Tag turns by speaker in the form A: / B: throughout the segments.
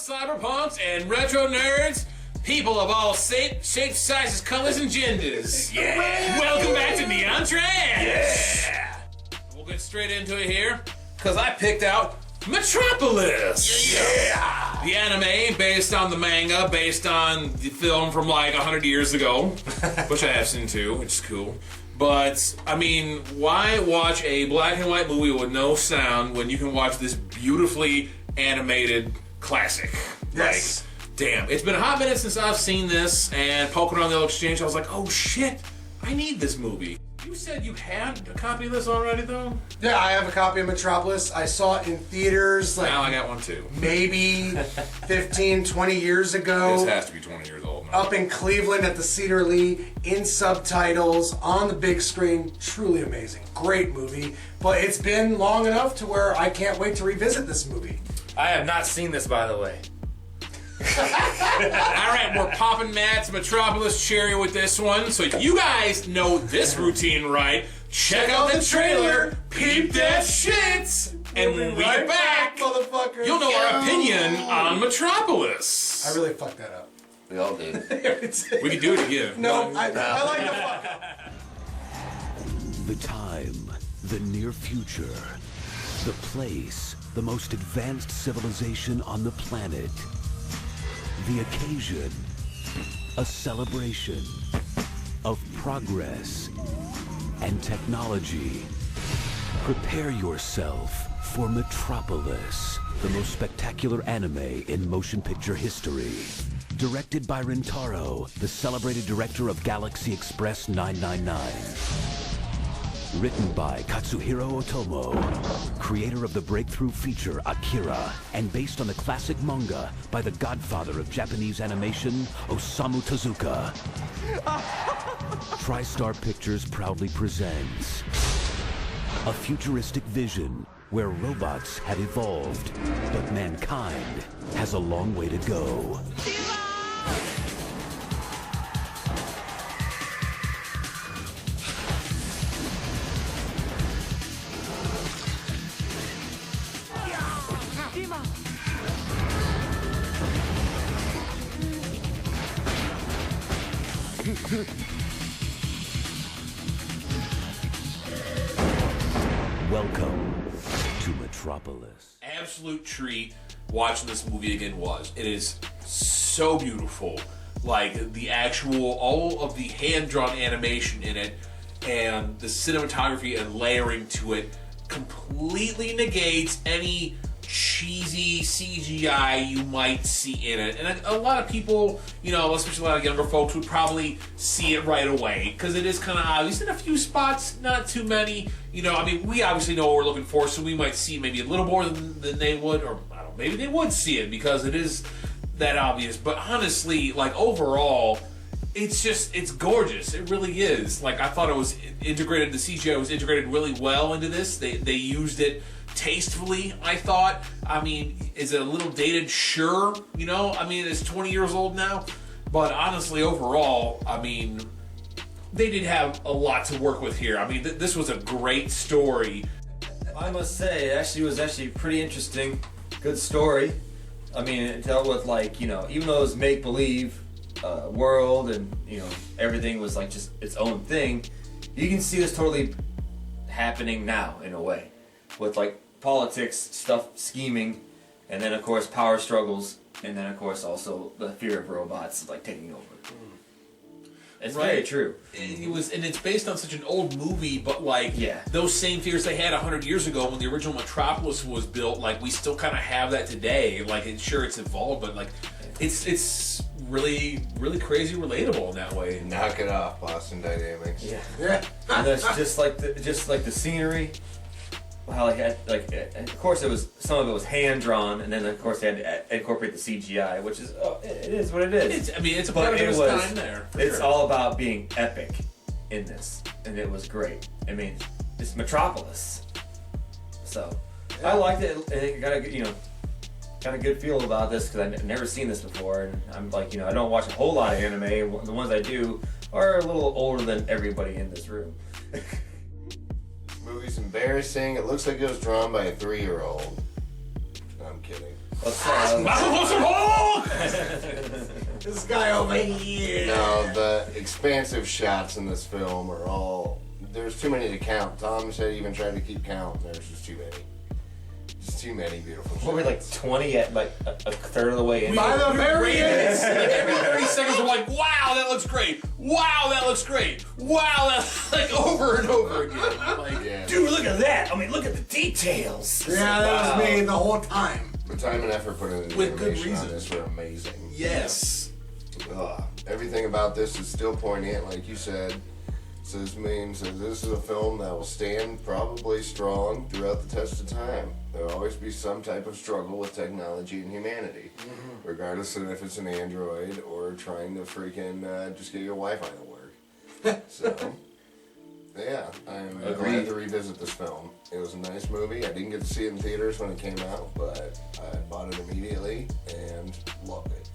A: cyberpunks and retro nerds, people of all shapes, sizes, colors, and genders. Yeah! Welcome back to Neon Trans! Yeah! We'll get straight into it here, because I picked out Metropolis! Yeah! The anime based on the manga, based on the film from like 100 years ago, which I have seen too, which is cool. But, I mean, why watch a black and white movie with no sound when you can watch this beautifully animated classic?
B: Yes.
A: Like, damn. It's been a hot minute since I've seen this, and poking around the old exchange, I was like, oh shit, I need this movie. You said you had a copy of this already, though?
B: Yeah, I have a copy of Metropolis. I saw it in theaters like
A: Now I got one too.
B: maybe 15, 20 years ago.
A: This has to be 20 years old now.
B: Up in Cleveland at the Cedar Lee, in subtitles, on the big screen. Truly amazing. Great movie. But it's been long enough to where I can't wait to revisit this movie.
C: I have not seen this, by the way.
A: Alright, we're popping Matt's Metropolis cherry with this one. So if you guys know this routine right, check out the trailer, peep that shit, and when we get back,
B: motherfucker,
A: you'll know our opinion on Metropolis.
B: I really fucked that up.
C: We all did.
A: We can do it again.
B: No, I like the fuck up.
D: The time, the near future, the place, the most advanced civilization on the planet. The occasion, a celebration of progress and technology. Prepare yourself for Metropolis, the most spectacular anime in motion picture history. Directed by Rintaro, the celebrated director of Galaxy Express 999. Written by Katsuhiro Otomo, creator of the breakthrough feature Akira, and based on the classic manga by the godfather of Japanese animation, Osamu Tezuka. TriStar Pictures proudly presents a futuristic vision where robots have evolved, but mankind has a long way to go. Welcome to Metropolis.
A: Absolute treat watching this movie again was. It is so beautiful. Like, the actual, all of the hand-drawn animation in it and the cinematography and layering to it completely negates any cheesy CGI you might see in it. And a lot of people, you know, especially a lot of younger folks, would probably see it right away because it is kind of obvious in a few spots, not too many. You know, I mean, we obviously know what we're looking for, so we might see maybe a little more than they would, or I don't know, maybe they would see it because it is that obvious. But honestly, like, overall, it's gorgeous. It really is. Like, I thought it was integrated, the CGI was integrated really well into this. They used it tastefully, I thought. I mean, is it a little dated? Sure. You know, I mean, it's 20 years old now. But honestly, overall, I mean, they did have a lot to work with here. I mean, this was a great story.
C: I must say, it was actually pretty interesting. Good story. I mean, it dealt with, like, you know, even though it was make-believe world and, you know, everything was like just its own thing, you can see this totally happening now in a way. With, like, politics, stuff, scheming, and then, of course, power struggles, and then, of course, also the fear of robots, like, taking over. It's very true.
A: And it's based on such an old movie, but, like,
C: yeah,
A: those same fears they had 100 years ago when the original Metropolis was built, like, we still kind of have that today. Like, sure, it's evolved, but, like, it's really, really crazy relatable in that way.
E: Knock it off, Boston Dynamics.
C: Yeah. And that's just like the scenery. How of course some of it was hand drawn, and then of course they had to incorporate the CGI, which is it is what it is.
A: It's a part of its time there.
C: It's all about being epic in this, and it was great. I mean, it's Metropolis, so I liked it. And it got a good feel about this because I've never seen this before, and I'm like, you know, I don't watch a whole lot of anime. The ones I do are a little older than everybody in this room.
E: Movie's embarrassing. It looks like it was drawn by a 3-year-old. No, I'm kidding.
C: Let's
B: guy over here.
E: No, the expansive shots in this film are all. There's too many to count. Tom said he even tried to keep count. There's just too many. Just too many beautiful shots.
C: What were we, like 20 at like a third of the way in?
B: By the very end.
A: Like every 30 seconds, we're like, wow, that looks great. Wow, that looks great. Wow, that's like over and over again. Like,
E: Yeah.
C: Dude, look at that! I mean, look at the details.
B: Yeah, that was me the whole time.
E: The time and effort put into the
A: With good
E: animation on
A: reason.
E: this were amazing.
A: yes.
E: Everything about this is still poignant, like you said. So this means that this is a film that will stand probably strong throughout the test of time. There'll always be some type of struggle with technology and humanity, regardless of if it's an android or trying to freaking just get your Wi-Fi to work. So, yeah, I'm glad to revisit this film. It was a nice movie. I didn't get to see it in theaters when it came out, but I bought it immediately and loved it.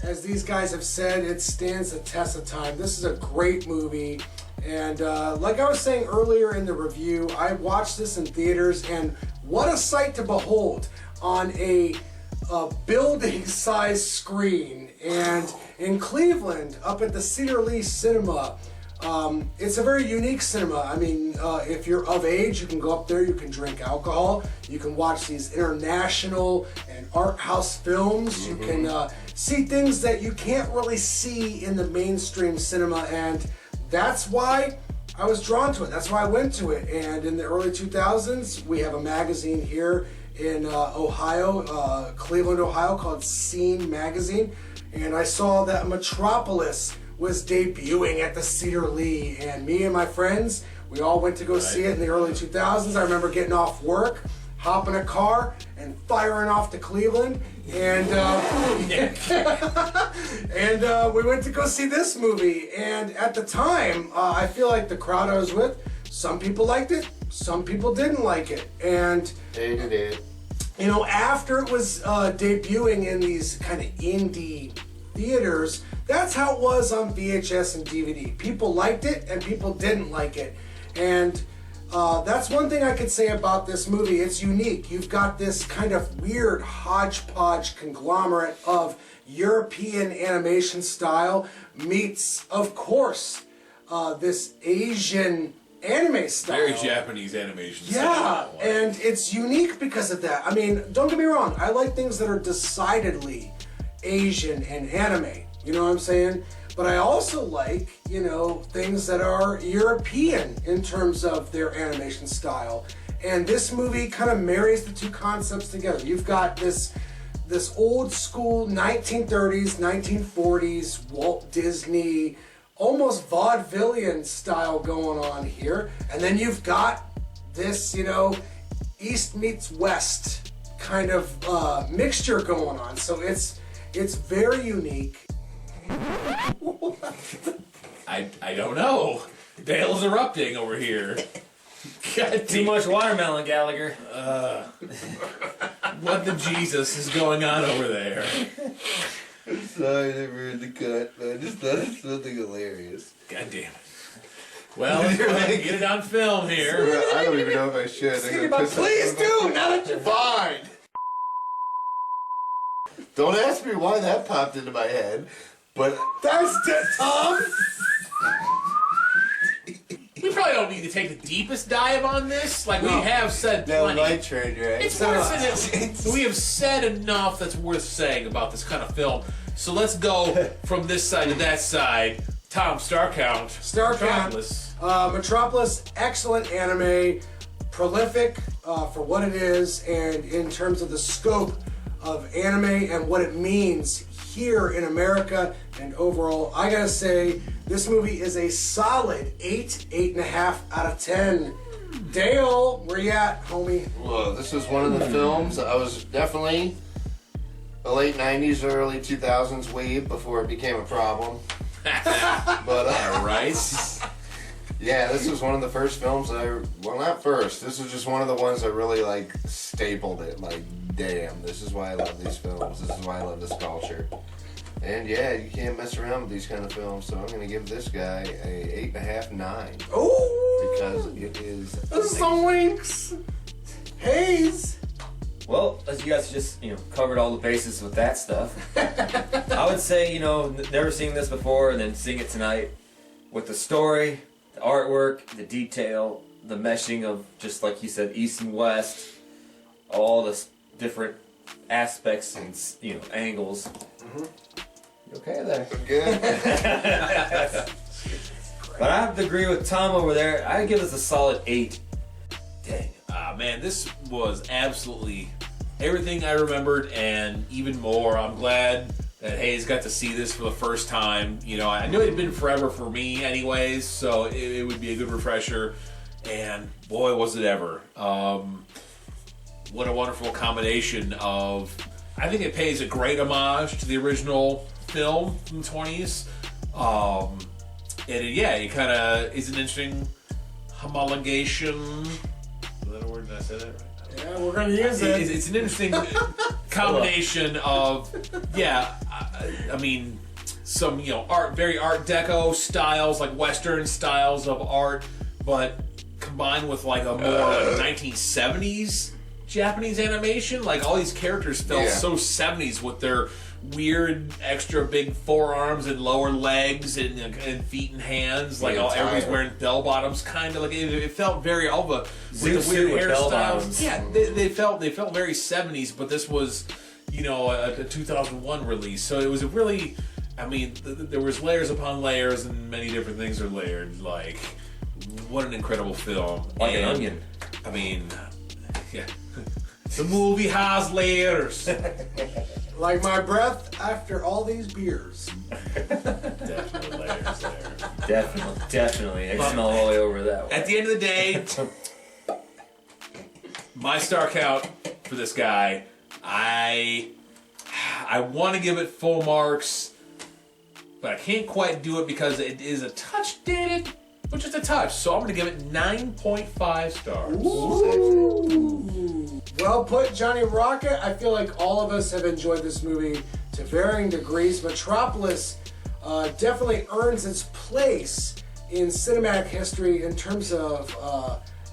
B: As these guys have said, it stands the test of time. This is a great movie. And like I was saying earlier in the review, I watched this in theaters, and what a sight to behold on a building-sized screen. And in Cleveland, up at the Cedar Lee Cinema, it's a very unique cinema. I mean, if you're of age, you can go up there, you can drink alcohol, you can watch these international and art house films, you can see things that you can't really see in the mainstream cinema, and that's why I was drawn to it. That's why I went to it. And in the early 2000s, we have a magazine here in Ohio, Cleveland, Ohio, called Scene Magazine, and I saw that Metropolis was debuting at the Cedar Lee, and me and my friends, we all went to go see it in the early 2000s. I remember getting off work, hopping a car, and firing off to Cleveland, and we went to go see this movie. And at the time, I feel like the crowd I was with, some people liked it, some people didn't like it, and
E: Hated it.
B: you know, after it was debuting in these kind of indie theaters, that's how it was on VHS and DVD. People liked it and people didn't like it. And that's one thing I could say about this movie. It's unique. You've got this kind of weird hodgepodge conglomerate of European animation style meets, of course, this Asian anime style.
A: Very Japanese animation.
B: Yeah,
A: style.
B: and it's unique because of that. I mean, don't get me wrong, I like things that are decidedly Asian and anime, you know what I'm saying? But I also like, you know, things that are European in terms of their animation style. And this movie kind of marries the two concepts together. You've got this old school 1930s, 1940s Walt Disney, almost vaudevillian style going on here. And then you've got this, you know, East meets West kind of mixture going on. So it's very unique.
A: I don't know. Dale's erupting over here. God
C: Too much watermelon, Gallagher.
A: What the Jesus is going on over there?
E: Sorry, I never heard the cut, but I just thought it was something hilarious.
A: God damn it. Well, let's go ahead and get it on film here.
E: I don't even know if I should.
B: Please do, now that you're
E: Fine. Don't ask me why that popped into my head, but
B: That's Tom.
A: We probably don't need to take the deepest dive on this. Like, we have said
E: that
A: plenty.
E: light train, right?
A: It's worth it. We have said enough that's worth saying about this kind of film. So let's go from this side to that side. Tom, star count.
B: Star count.
A: Metropolis.
B: Metropolis, excellent anime, prolific for what it is, and in terms of the scope of anime and what it means here in America and overall, I gotta say, this movie is a solid 8.5 out of 10. Dale, where you at, homie?
E: Well, this was one of the films. I was definitely a late 90s, early 2000s weeb before it became a problem. But,
A: All right.
E: yeah, this was one of the first films well, not first. This was just one of the ones that really, like, stapled it. Like, damn, this is why I love these films. This is why I love this culture. And yeah, you can't mess around with these kind of films, so I'm going to give this guy a 8.5, 9.
B: Oh,
E: Because it is...
B: some winks. Hayes.
C: Well, as you guys just covered all the bases with that stuff, I would say never seeing this before and then seeing it tonight with the story, the artwork, the detail, the meshing of just like you said, East and West, all the different aspects and angles. Mm-hmm. You okay there?
E: Good.
C: But I have to agree with Tom over there. I'd give this a solid 8.
A: Dang. Man, this was absolutely everything I remembered and even more. I'm glad that Hayes got to see this for the first time. I knew it had been forever for me anyways, so it would be a good refresher. And boy, was it ever. What a wonderful combination of... I think it pays a great homage to the original film from the 20s. And it kind of is an interesting homologation. Is that a word? Did I say that right?
B: Yeah, we're gonna use it.
A: It's an interesting combination of, some very Art Deco styles, like Western styles of art, but combined with like a more 1970s Japanese animation. Like all these characters felt so 70s with their weird extra big forearms and lower legs and feet and hands, like everybody's wearing bell bottoms, kind of like it felt very all the with the weird hairstyles. Yeah, they felt very 70s, but this was a 2001 release, so it was a really, there was layers upon layers and many different things are layered. Like, what an incredible film!
C: Like an onion.
A: Yeah. The movie has layers.
B: Like my breath after all these beers.
A: Definitely layers there.
C: Definitely. I can smell all the way over that one.
A: At the end of the day, my star count for this guy, I want to give it full marks, but I can't quite do it because it is a touch dated, but just a touch. So I'm going to give it 9.5 stars.
B: Ooh. Well put, Johnny Rocket. I feel like all of us have enjoyed this movie to varying degrees. Metropolis definitely earns its place in cinematic history in terms of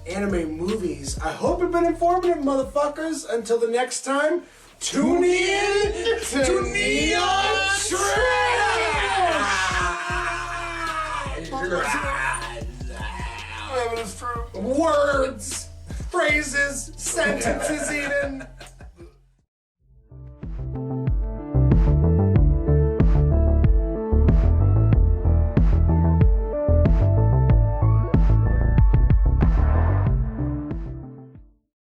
B: anime movies. I hope it's been informative, motherfuckers. Until the next time, tune in to Neon Trash! Words, phrases, sentences even.